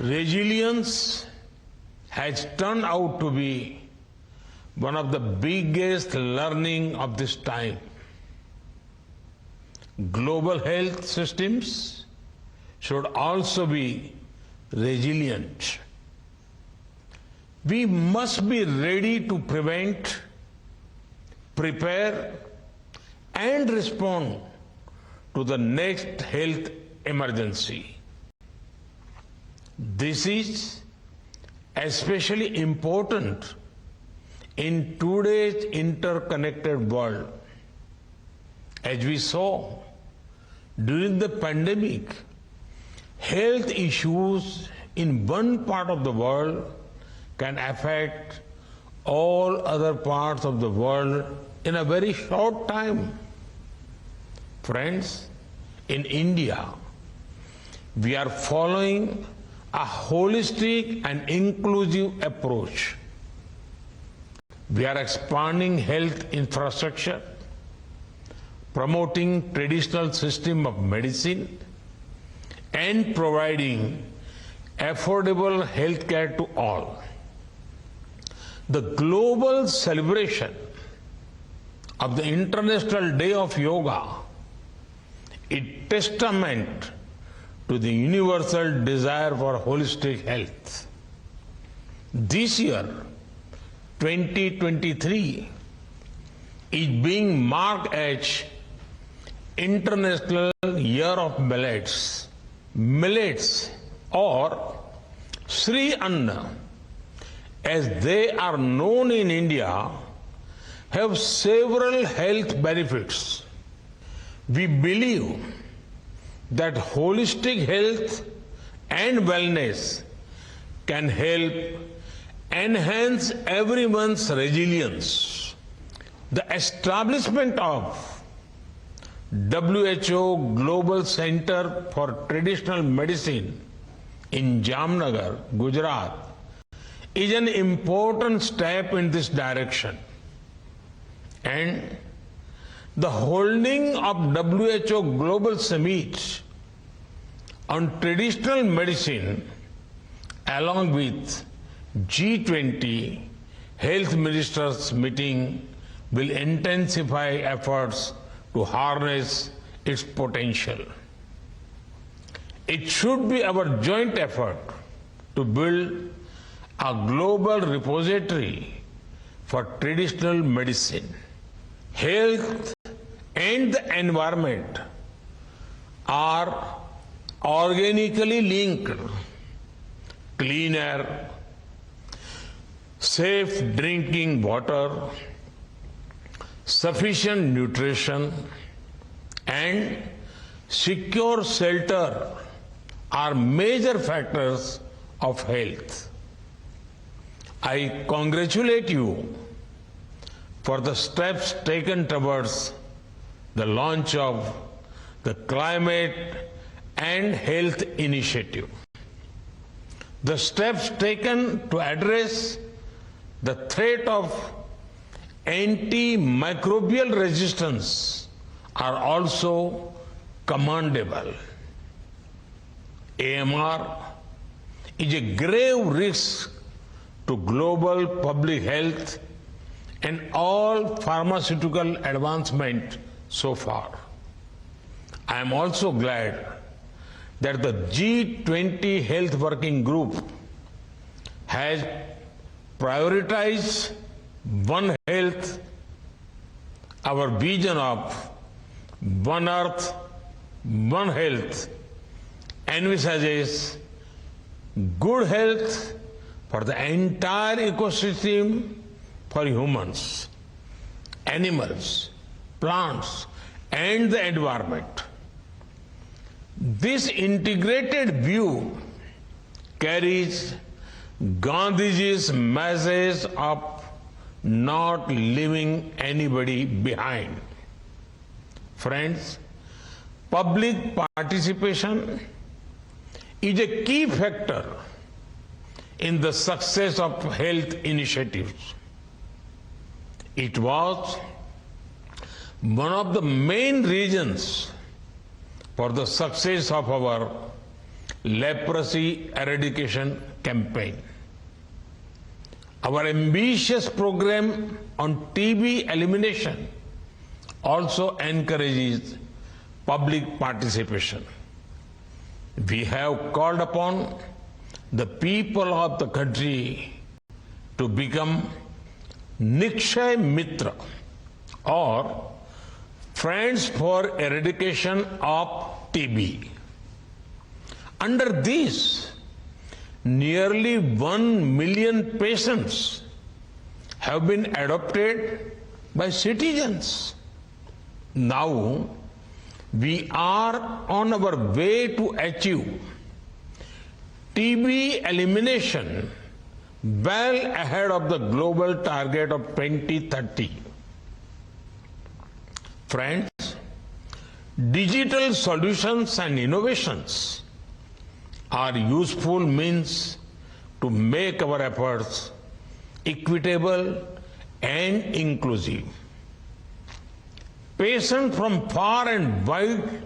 Resilience has turned out to be one of the biggest learning of this time. Global health systems should also be resilient. We must be ready to prevent, prepare, and respond to the next health emergency. This is especially important in today's interconnected world. As we saw during the pandemic, health issues in one part of the world can affect all other parts of the world in a very short time. Friends, in India, we are following a holistic and inclusive approach. We are expanding health infrastructure, promoting traditional system of medicine, and providing affordable health care to all. The global celebration of the International Day of Yoga is testament to the universal desire for holistic health. This year, 2023, is being marked as International Year of Millets. Millets, or Sri Anna, as they are known in India, have several health benefits. We believe that holistic health and wellness can help enhance everyone's resilience. The establishment of WHO Global Center for Traditional Medicine in Jamnagar, Gujarat, is an important step in this direction. And the holding of WHO Global Summit on Traditional Medicine along with G20 Health Ministers meeting will intensify efforts to harness its potential. It should be our joint effort to build a global repository for traditional medicine. Health and the environment are organically linked. Clean air, safe drinking water, sufficient nutrition, and secure shelter are major factors of health. I congratulate you for the steps taken towards the launch of the Climate and Health Initiative. The steps taken to address the threat of antimicrobial resistance are also commendable. AMR is a grave risk to global public health and all pharmaceutical advancement so far. I am also glad that the G20 Health Working Group has prioritized One Health, our vision of One Earth, One Health, envisages good health for the entire ecosystem for humans, animals, plants, and the environment. This integrated view carries Gandhiji's message of not leaving anybody behind. Friends, public participation is a key factor in the success of health initiatives. It was one of the main reasons for the success of our leprosy eradication campaign. Our ambitious program on TB elimination also encourages public participation. We have called upon the people of the country to become Nikshay Mitra or Friends for Eradication of TB. Under this, nearly 1 million patients have been adopted by citizens. Now, we are on our way to achieve TB elimination well ahead of the global target of 2030. Friends, digital solutions and innovations are useful means to make our efforts equitable and inclusive. Patients from far and wide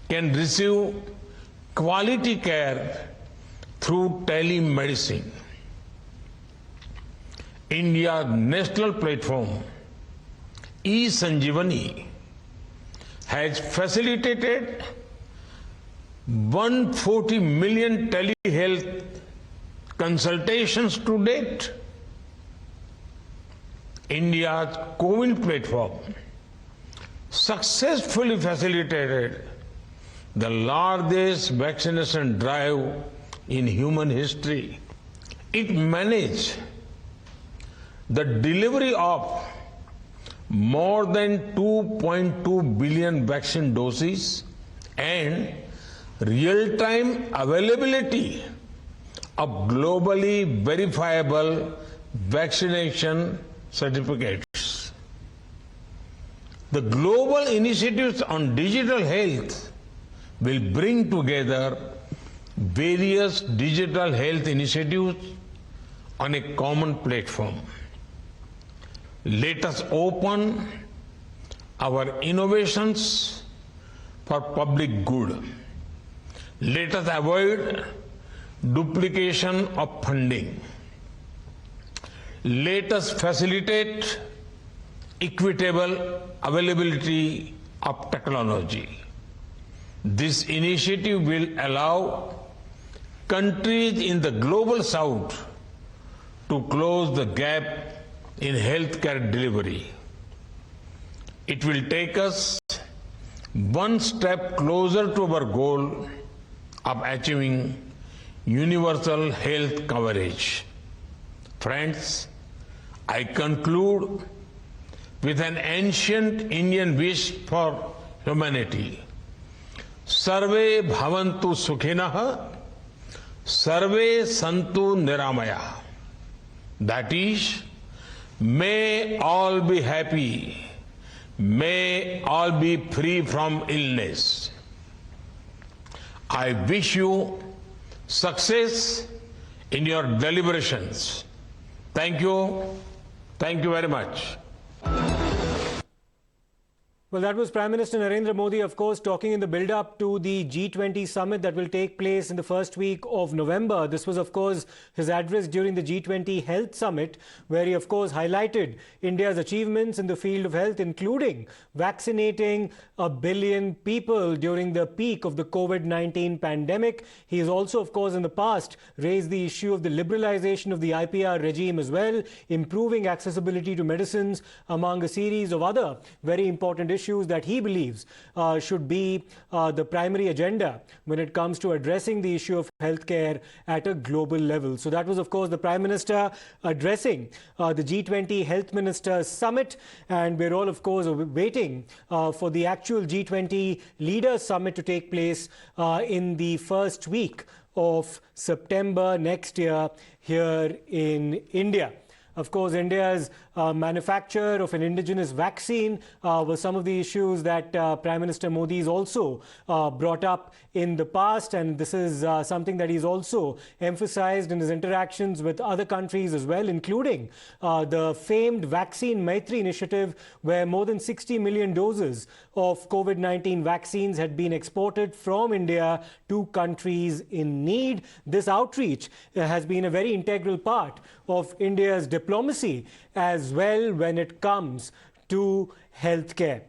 can receive quality care through telemedicine. India's national platform, E-Sanjeevani, has facilitated 140 million telehealth consultations to date. India's COVID platform successfully facilitated the largest vaccination drive in human history. It managed the delivery of more than 2.2 billion vaccine doses and real-time availability of globally verifiable vaccination certificates. The global initiatives on digital health will bring together various digital health initiatives on a common platform. Let us open our innovations for public good. Let us avoid duplication of funding. Let us facilitate equitable availability of technology. This initiative will allow countries in the global south to close the gap in healthcare delivery. It will take us one step closer to our goal of achieving universal health coverage. Friends, I conclude with an ancient Indian wish for humanity. Sarve bhavantu sukhinah, sarve santu niramaya. That is, may all be happy, may all be free from illness. I wish you success in your deliberations. Thank you. Thank you very much. Well, that was Prime Minister Narendra Modi, of course, talking in the build-up to the G20 summit that will take place in the first week of November. This was, of course, his address during the G20 Health Summit, where he, of course, highlighted India's achievements in the field of health, including vaccinating 1 billion people during the peak of the COVID-19 pandemic. He has also, of course, in the past raised the issue of the liberalization of the IPR regime as well, improving accessibility to medicines, among a series of other very important issues that he believes should be the primary agenda when it comes to addressing the issue of healthcare at a global level. So that was, of course, the Prime Minister addressing the G20 Health Ministers Summit, and we're all, of course, waiting for the actual G20 Leaders Summit to take place in the first week of September next year here in India. Of course, India's manufacture of an indigenous vaccine were some of the issues that Prime Minister Modi has also brought up in the past, and this is something that he's also emphasized in his interactions with other countries as well, including the famed Vaccine Maitri initiative, where more than 60 million doses of COVID-19 vaccines had been exported from India to countries in need. This outreach has been a very integral part of India's diplomacy as well when it comes to healthcare.